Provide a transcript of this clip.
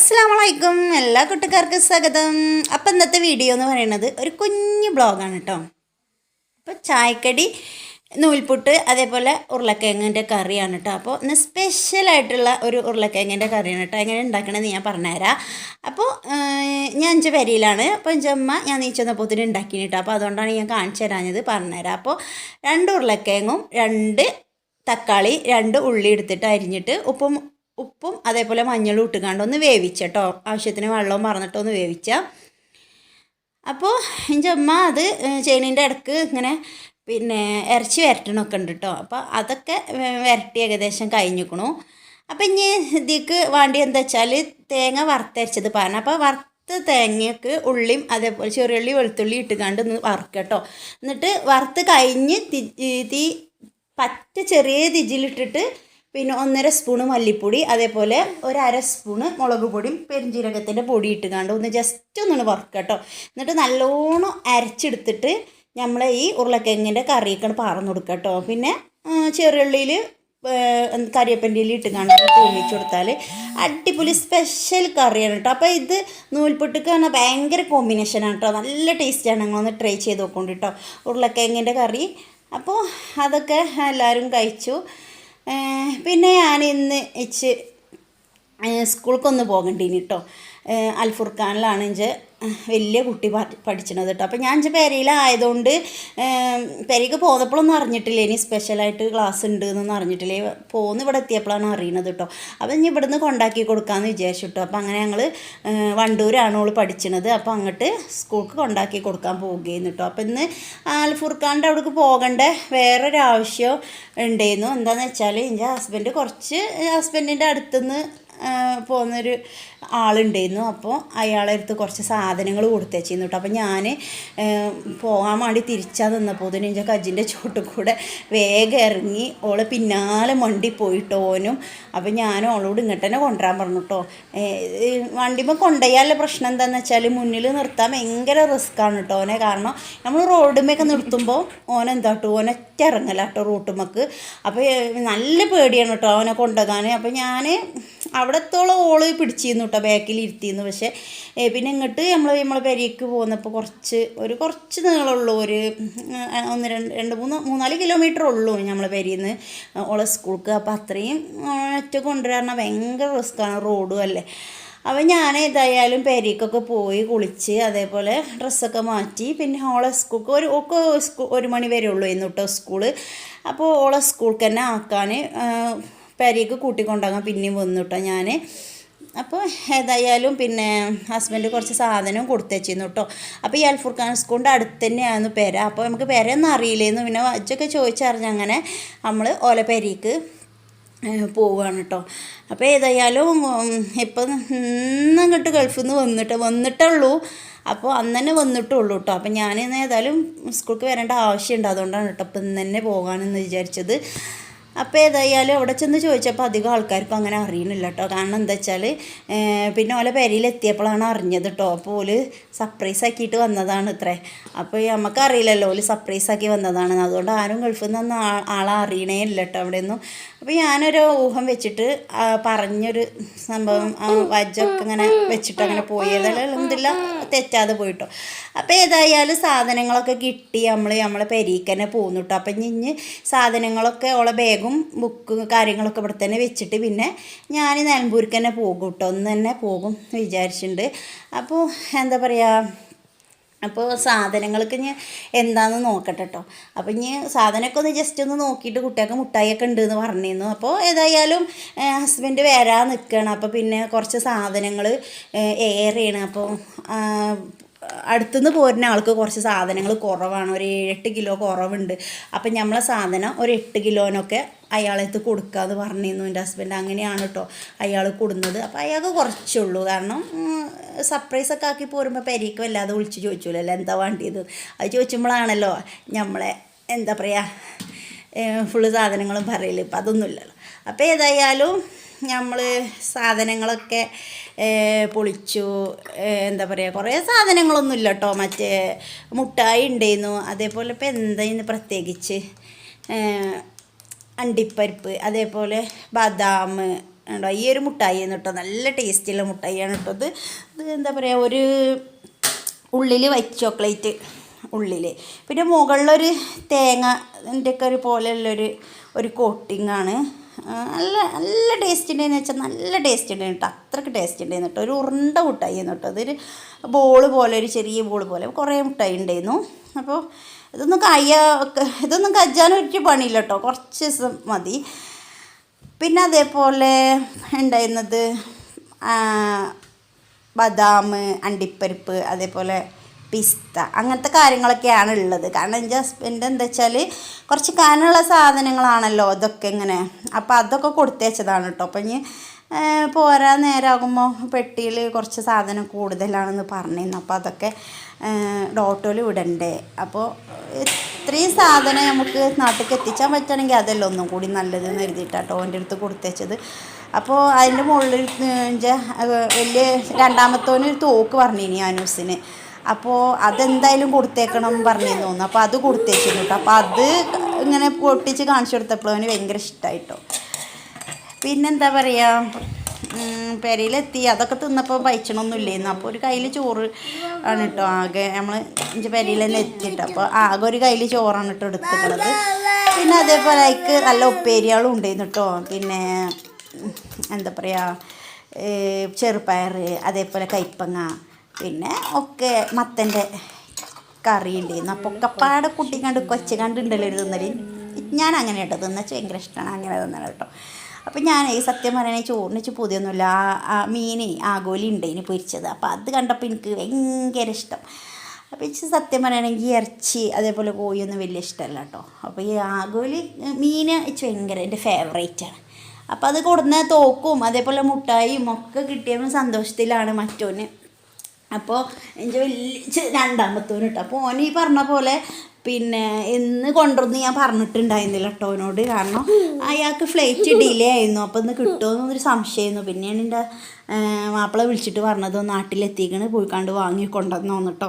അസ്സലാമലൈക്കും എല്ലാ കൂട്ടുകാർക്കും സ്വാഗതം. അപ്പം ഇന്നത്തെ വീഡിയോ എന്ന് പറയുന്നത് ഒരു കുഞ്ഞു ബ്ലോഗാണ് കേട്ടോ. അപ്പോൾ ചായക്കടി, നൂൽപുട്ട്, അതേപോലെ ഉരുളക്കിഴങ്ങിൻ്റെ കറിയാണ് കേട്ടോ. അപ്പോൾ ഇന്ന് സ്പെഷ്യലായിട്ടുള്ള ഒരു ഉരുളക്കിഴങ്ങിൻ്റെ കറിയാണ് കേട്ടോ. എങ്ങനെ ഉണ്ടാക്കണമെന്ന് ഞാൻ പറഞ്ഞുതരാം. അപ്പോൾ ഞാൻ എൻ്റെ പെരയിലാണ്. അപ്പോൾ എൻ്റെ അമ്മ ഞാൻ നീച്ചെന്നപ്പോത്തിന് ഉണ്ടാക്കി കേട്ടോ. അപ്പോൾ അതുകൊണ്ടാണ് ഞാൻ കാണിച്ചു തരാഞ്ഞത്, പറഞ്ഞുതരാം. അപ്പോൾ 2 ഉരുളക്കിഴങ്ങും 2 തക്കാളി 2 ഉള്ളി എടുത്തിട്ട് അരിഞ്ഞിട്ട് ഉപ്പും അതേപോലെ മഞ്ഞളും ഇട്ടുകൊണ്ട് ഒന്ന് വേവിച്ചട്ടോ. ആവശ്യത്തിന് വെള്ളവും മറന്നിട്ട് ഒന്ന് വേവിച്ച. അപ്പോൾ എൻ്റെ അമ്മ അത് ചെയ്യുന്നതിൻ്റെ ഇടയ്ക്ക് ഇങ്ങനെ ഇറച്ചി വരട്ടണമൊക്കെ ഉണ്ട് കേട്ടോ. അപ്പോൾ അതൊക്കെ വരട്ടി ഏകദേശം കഴിഞ്ഞിക്കണു. അപ്പോൾ ഇനി ഇതിക്ക് വേണ്ടി എന്താ വെച്ചാൽ തേങ്ങ വറുത്തരച്ചത് പറഞ്ഞു. അപ്പോൾ വറുത്ത തേങ്ങയ്ക്ക് ഉള്ളിയും അതേപോലെ ചെറിയുള്ളി വെളുത്തുള്ളി ഇട്ടുകൊണ്ട് ഒന്ന് വറുക്കുക കേട്ടോ. എന്നിട്ട് വറുത്ത് കഴിഞ്ഞ് തീ പറ്റ ചെറിയ തിജിലിട്ടിട്ട് പിന്നെ 1.5 സ്പൂണ് മല്ലിപ്പൊടി, അതേപോലെ 1/2 സ്പൂണ് മുളക് പൊടിയും പെരുംജീരകത്തിൻ്റെ പൊടി ഇട്ടുകൊണ്ട് ഒന്ന് ജസ്റ്റ് ഒന്നുകൊണ്ട് വറുക്കുക കേട്ടോ. എന്നിട്ട് നല്ലോണം അരച്ചെടുത്തിട്ട് നമ്മൾ ഈ ഉരുളക്കിഴങ്ങിൻ്റെ കറിയൊക്കെ പാർന്ന് കൊടുക്കുക കേട്ടോ. പിന്നെ ചെറുള്ളിയിൽ കരിവേപ്പിൻ്റെ ഇല ഇട്ടുകൊണ്ട് തൂമിച്ച് കൊടുത്താൽ അടിപൊളി സ്പെഷ്യൽ കറിയാണ് കേട്ടോ. അപ്പോൾ ഇത് നൂൽപുട്ടൊക്കെ പറഞ്ഞാൽ ഭയങ്കര കോമ്പിനേഷനാണ് കേട്ടോ. നല്ല ടേസ്റ്റാണ്. ഞങ്ങളൊന്ന് ട്രൈ ചെയ്ത് നോക്കൊണ്ട് കേട്ടോ ഉരുളക്കിഴങ്ങിൻ്റെ കറി. അപ്പോൾ അതൊക്കെ എല്ലാവരും കഴിച്ചു. പിന്നെ ഞാൻ ഇന്ന് സ്കൂൾക്കൊന്ന് പോകണ്ടീനി കേട്ടോ. അൽഫുർഖാനിലാണ് എൻ്റെ വലിയ കുട്ടി പഠിച്ചണത് കേട്ടോ. അപ്പോൾ ഞാൻ എൻ്റെ പെരയിലായതുകൊണ്ട് പെരയ്ക്ക് പോന്നപ്പോഴൊന്നും അറിഞ്ഞിട്ടില്ല ഇനി സ്പെഷ്യലായിട്ട് ക്ലാസ് ഉണ്ട് എന്നൊന്നും അറിഞ്ഞിട്ടില്ല. പോന്ന് ഇവിടെ എത്തിയപ്പോഴാണ് അറിയണത് കേട്ടോ. അപ്പോൾ ഇനി ഇവിടുന്ന് കൊണ്ടാക്കി കൊടുക്കാമെന്ന് വിചാരിച്ചു കേട്ടോ. അപ്പോൾ അങ്ങനെ ഞങ്ങൾ വണ്ടൂരാണ് ഓൾ പഠിച്ചണത്. അപ്പോൾ അങ്ങോട്ട് സ്കൂൾക്ക് കൊണ്ടാക്കി കൊടുക്കാൻ പോവുകയെന്ന് കേട്ടോ. അപ്പോൾ ഇന്ന് അൽഫുർഖാൻ്റെ അവിടേക്ക് പോകേണ്ട വേറൊരാവശ്യം ഉണ്ടായിരുന്നു. എന്താണെന്ന് വെച്ചാൽ എൻ്റെ ഹസ്ബൻഡിൻ്റെ അടുത്തുനിന്ന് പോകുന്നൊരു ആളുണ്ടായിരുന്നു. അപ്പോൾ അയാളെ അടുത്ത് കുറച്ച് സാധനങ്ങൾ കൊടുത്തേച്ചിരുന്നു കേട്ടോ. അപ്പോൾ ഞാൻ പോകാൻ വേണ്ടി തിരിച്ചാൽ നിന്നപ്പോൾ എൻ്റെ കജിൻ്റെ ചോട്ടിൽ കൂടെ വേഗം ഇറങ്ങി ഓളെ പിന്നാലെ വണ്ടി പോയിട്ടോ ഓനും. അപ്പോൾ ഞാൻ ഓളോട് ഇങ്ങോട്ട് തന്നെ കൊണ്ടുവരാൻ പറഞ്ഞു കേട്ടോ. വണ്ടിമ്പോൾ കൊണ്ടുപോയാലുള്ള പ്രശ്നം എന്താണെന്ന് വെച്ചാൽ മുന്നിൽ നിർത്താൻ ഭയങ്കര റിസ്ക്കാണ് കേട്ടോ ഓനെ. കാരണം നമ്മൾ റോഡുമൊക്കെ നിർത്തുമ്പോൾ ഓനെന്താട്ടോ ഓനൊറ്റ ഇറങ്ങല കേട്ടോ റൂട്ടുമ്മക്ക്. അപ്പോൾ നല്ല പേടിയാണ് കേട്ടോ ഓനെ കൊണ്ടുപോകാൻ. അപ്പോൾ ഞാൻ അവിടത്തോളം ഓള് പിടിച്ചിരുന്നു കേട്ടോ, ബാക്കിൽ ഇരുത്തിയിരുന്നു. പക്ഷേ പിന്നെ ഇങ്ങോട്ട് നമ്മളെ പെരയ്ക്ക് പോകുന്നപ്പോൾ കുറച്ച് നീളമുള്ളൂ, ഒരു 3-4 കിലോമീറ്റർ ഉള്ളൂ നമ്മളെ പെരയിൽ നിന്ന് ഓളെ സ്കൂൾക്ക്. അപ്പോൾ അത്രയും ഒറ്റ കൊണ്ടുവരാൻ ഭയങ്കര റിസ്ക്കാണ്, റോഡും അല്ലേ. അപ്പോൾ ഞാൻ ഏതായാലും പെരയ്ക്കൊക്കെ പോയി കുളിച്ച് അതേപോലെ ഡ്രസ്സൊക്കെ മാറ്റി പിന്നെ ഓളെ സ്കൂൾക്ക് 1 മണി വരെ ഉള്ളൂ എന്ന് കേട്ടോ സ്കൂള്. അപ്പോൾ ഓളെ സ്കൂൾക്ക് തന്നെ ആക്കാൻ പെരയ്ക്ക് കൂട്ടിക്കൊണ്ടാകാൻ പിന്നെയും വന്നു കേട്ടോ ഞാൻ. അപ്പോൾ ഏതായാലും പിന്നെ ഹസ്ബൻഡ് കുറച്ച് സാധനം കൊടുത്തേച്ചിരുന്നു കേട്ടോ. അപ്പോൾ ഈ അൽഫുർഖാൻ സ്കൂളിൻ്റെ അടുത്ത് തന്നെയായിരുന്നു പെര. അപ്പോൾ നമുക്ക് പെരയൊന്നും അറിയില്ലായിരുന്നു. പിന്നെ വച്ചൊക്കെ ചോദിച്ചറിഞ്ഞ് അങ്ങനെ നമ്മൾ ഓല പെരയ്ക്ക് പോവുകയാണ് കേട്ടോ. അപ്പോൾ ഏതായാലും ഇപ്പം ഇന്നങ്ങോട്ട് ഗൾഫിൽ നിന്ന് വന്നിട്ടുള്ളൂ. അപ്പോൾ അന്ന് തന്നെ വന്നിട്ടുള്ളൂ കേട്ടോ. അപ്പം ഞാൻ ഏതായാലും സ്കൂൾക്ക് വരേണ്ട ആവശ്യമുണ്ട്, അതുകൊണ്ടാണ് കേട്ടോ ഇപ്പം ഇന്ന് തന്നെ പോകാമെന്ന് വിചാരിച്ചത്. അപ്പോൾ ഏതായാലും അവിടെ ചെന്ന് ചോദിച്ചപ്പോൾ അധികം ആൾക്കാർക്കും അങ്ങനെ അറിയണില്ല കേട്ടോ. കാരണം എന്താ വെച്ചാൽ പിന്നെ ഓലെ പെരയിലെത്തിയപ്പോഴാണ് അറിഞ്ഞത് കേട്ടോ. അപ്പോൾ ഓല് സർപ്രൈസ് ആക്കിയിട്ട് വന്നതാണ് ഇത്രേ. അപ്പോൾ നമുക്കറിയില്ലല്ലോ ഓല് സർപ്രൈസ് ആക്കി വന്നതാണ്. അതുകൊണ്ട് ആരും ഗൾഫിൽ നിന്ന് ആളെ അറിയണേ ഇല്ല കേട്ടോ അവിടെ ഒന്നും. അപ്പോൾ ഞാനൊരു ഊഹം വെച്ചിട്ട് പറഞ്ഞൊരു സംഭവം വജ്ജൊക്കെ ഇങ്ങനെ വെച്ചിട്ട് അങ്ങനെ പോയതെല്ലാം എന്തില്ല തെറ്റാതെ പോയിട്ടോ. അപ്പോൾ ഏതായാലും സാധനങ്ങളൊക്കെ കിട്ടി നമ്മളെ പെരയ്ക്ക് തന്നെ പോന്നു കേട്ടോ. അപ്പം ഇനി സാധനങ്ങളൊക്കെ ഓളെ ബാഗും ബുക്കും കാര്യങ്ങളൊക്കെ ഇവിടെ തന്നെ വെച്ചിട്ട് പിന്നെ ഞാൻ നിലമ്പൂർക്ക് തന്നെ പോകും കേട്ടോ. ഒന്ന് തന്നെ പോകും വിചാരിച്ചിട്ടുണ്ട്. അപ്പോൾ എന്താ പറയുക, അപ്പോൾ സാധനങ്ങൾക്ക് ഇനി എന്താണെന്ന് നോക്കട്ടെ കേട്ടോ. അപ്പോൾ ഇനി സാധനമൊക്കെ ഒന്ന് ജസ്റ്റ് ഒന്ന് നോക്കിയിട്ട് കുട്ടികൾക്ക് മുട്ടായിയൊക്കെ ഉണ്ടെന്ന് പറഞ്ഞിരുന്നു. അപ്പോൾ ഏതായാലും ഹസ്ബൻഡ് വരാൻ നിൽക്കുകയാണ്. അപ്പോൾ പിന്നെ കുറച്ച് സാധനങ്ങൾ ഏറെയാണ്. അപ്പോൾ അടുത്തുനിന്ന് പോരുന്ന ആൾക്ക് കുറച്ച് സാധനങ്ങൾ കുറവാണ്, ഒരു 7-8 കിലോ കുറവുണ്ട്. അപ്പം നമ്മളെ സാധനം ഒരു 8 കിലോനൊക്കെ അയാളെടുത്ത് കൊടുക്കാമെന്ന് പറഞ്ഞിരുന്നു എൻ്റെ ഹസ്ബൻഡ്. അങ്ങനെയാണ് കേട്ടോ അയാൾ കൊടുന്നത്. അപ്പോൾ അയാൾക്ക് കുറച്ചുള്ളൂ. കാരണം സർപ്രൈസൊക്കെ ആക്കി പോരുമ്പോൾ പെരയ്ക്ക് വല്ലാതെ വിളിച്ച് ചോദിച്ചൂലല്ലോ എന്താ വേണ്ടിയത്. അത് ചോദിച്ചുമ്പോഴാണല്ലോ നമ്മളെ എന്താ പറയുക ഫുള്ള് സാധനങ്ങളും പറയല്. ഇപ്പം അതൊന്നുമില്ലല്ലോ. അപ്പോൾ ഏതായാലും നമ്മൾ സാധനങ്ങളൊക്കെ പൊളിച്ചു. എന്താ പറയുക, കുറേ സാധനങ്ങളൊന്നുമില്ല കേട്ടോ. മറ്റേ മുട്ടായി ഉണ്ടായിരുന്നു. അതേപോലെ ഇപ്പോൾ എന്തായിരുന്നു പ്രത്യേകിച്ച് അണ്ടിപ്പരിപ്പ്, അതേപോലെ ബദാം, ഉണ്ടോ ഈ ഒരു മുട്ടായിയാണ് കേട്ടോ, നല്ല ടേസ്റ്റുള്ള മുട്ടായിയാണ് കേട്ടോ. ഇത് എന്താ പറയുക, ഒരു ഉള്ളിൽ വൈറ്റ് ചോക്ലേറ്റ് ഉള്ളിൽ, പിന്നെ മുകളിലൊരു തേങ്ങൻ്റെ ഒക്കെ ഒരു പോലെയുള്ളൊരു കോട്ടിങ്ങാണ്. നല്ല നല്ല ടേസ്റ്റ് ഉണ്ടായെന്ന് വെച്ചാൽ നല്ല ടേസ്റ്റ് ഉണ്ടായിരുന്നു കേട്ടോ, അത്രയ്ക്ക് ടേസ്റ്റ് ഉണ്ടായിരുന്നു കേട്ടോ. ഒരു ഉരുണ്ട മുട്ടായി ആയിരുന്നു കേട്ടോ, അതൊരു ബോൾ പോലെ, ഒരു ചെറിയ ബോൾ പോലെ കുറേ മുട്ടായി ഉണ്ടായിരുന്നു. അപ്പോൾ ഇതൊന്നും കജ്ജാനൊരു പണിയില്ല കേട്ടോ, കുറച്ച് ദിവസം മതി. പിന്നെ അതേപോലെ ഉണ്ടായിരുന്നത് ബദാം, അണ്ടിപ്പരിപ്പ്, അതേപോലെ പിസ്ത, അങ്ങനത്തെ കാര്യങ്ങളൊക്കെയാണ് ഉള്ളത്. കാരണം എൻ്റെ ഹസ്ബൻഡ് എന്താ വെച്ചാൽ കുറച്ച് കനമുള്ള സാധനങ്ങളാണല്ലോ അതൊക്കെ ഇങ്ങനെ, അപ്പോൾ അതൊക്കെ കൊടുത്തേച്ചതാണ് കേട്ടോ. അപ്പം ഇനി പോരാൻ നേരമാകുമ്പോൾ പെട്ടിയിൽ കുറച്ച് സാധനം കൂടുതലാണെന്ന് പറഞ്ഞിരുന്നു, അപ്പോൾ അതൊക്കെ ഓട്ടോയിൽ വിടണ്ടേ. അപ്പോൾ ഇത്രയും സാധനം നമുക്ക് നാട്ടിലേക്ക് എത്തിച്ചാൻ പറ്റുകയാണെങ്കിൽ അതല്ല ഒന്നും കൂടി നല്ലതെന്ന് എഴുതിയിട്ടാട്ടോ എൻ്റെ അടുത്ത് കൊടുത്തേച്ചത്. അപ്പോൾ അതിൻ്റെ മുകളിൽ വലിയ രണ്ടാമത്തോനൊരു തോക്ക് പറഞ്ഞിനി അനൂസിന്, അപ്പോൾ അതെന്തായാലും കൊടുത്തേക്കണം പറഞ്ഞിരുന്നു തോന്നുന്നു. അപ്പോൾ അത് കൊടുത്തേച്ചിരുന്നു കേട്ടോ. അപ്പോൾ അത് ഇങ്ങനെ പൊട്ടിച്ച് കാണിച്ചു കൊടുത്തപ്പോൾ അവന് ഭയങ്കര ഇഷ്ടമായിട്ടോ. പിന്നെന്താ പറയുക, പെരയിലെത്തി അതൊക്കെ തിന്നപ്പോൾ പയച്ചണമൊന്നും ഇല്ലായിരുന്നു. അപ്പോൾ ഒരു കയ്യിൽ ചോറ് ആണ് കേട്ടോ, ആകെ നമ്മൾ പെരയിൽ തന്നെ എത്തിയിട്ട്, അപ്പോൾ ആകെ ഒരു കയ്യിൽ ചോറാണ് കേട്ടോ എടുത്തിട്ടുള്ളത്. പിന്നെ അതേപോലെ അതിക്ക് നല്ല ഉപ്പേരികളും ഉണ്ടായിരുന്നു കേട്ടോ. പിന്നെ എന്താ പറയുക, ചെറുപയർ, അതേപോലെ കയ്പ്പങ്ങ, പിന്നെ ഒക്കെ മത്തൻ്റെ കറി ഉണ്ടായിരുന്നു. അപ്പോൾ ഒക്കെ പാടെ കുട്ടിക്കണ്ട് കൊച്ചുകണ്ടുണ്ടല്ലോ ഒരു തിന്നൽ. ഞാൻ അങ്ങനെ കേട്ടോ തിന്നച്ച് ഭയങ്കര ഇഷ്ടമാണ് അങ്ങനെ തിന്നണം കേട്ടോ. അപ്പോൾ ഞാൻ ഈ സത്യം പറയണേ ചോറിന് പുതിയൊന്നുമില്ല, ആ മീൻ ആഗോലി ഉണ്ടായിന് പൊരിച്ചത്, അപ്പോൾ അത് കണ്ടപ്പോൾ എനിക്ക് ഭയങ്കര ഇഷ്ടം. അപ്പോൾ എനിക്ക് സത്യം പറയുകയാണെങ്കിൽ ഇറച്ചി അതേപോലെ കോഴിയൊന്നും വലിയ ഇഷ്ടമല്ല കേട്ടോ. അപ്പോൾ ഈ ആഗോലി മീൻ എനിക്ക് ഭയങ്കര എൻ്റെ ഫേവറേറ്റാണ്. അപ്പോൾ അത് കൊടുന്ന തോക്കും അതേപോലെ മുട്ടായിയും ഒക്കെ കിട്ടിയപ്പോൾ സന്തോഷത്തിലാണ് മറ്റോന്. അപ്പോൾ എൻ്റെ വലിയ രണ്ടാമത്തോന് കേട്ടോ. അപ്പോൾ ഓന് ഈ പറഞ്ഞ പോലെ പിന്നെ എന്ന് കൊണ്ടുവന്ന് ഞാൻ പറഞ്ഞിട്ടുണ്ടായിരുന്നില്ല കേട്ടോ അവനോട്, കാരണം അയാൾക്ക് ഫ്ലൈറ്റ് ഡിലേ ആയിരുന്നു. അപ്പോൾ ഇന്ന് കിട്ടുമോയെന്നൊരു സംശയമായിരുന്നു. പിന്നെയാണ് എൻ്റെ മാപ്പിള വിളിച്ചിട്ട് പറഞ്ഞത് നാട്ടിലെത്തിക്കണ്, പോയിക്കാണ്ട് വാങ്ങിക്കൊണ്ടുവന്നോന്ന് കേട്ടോ.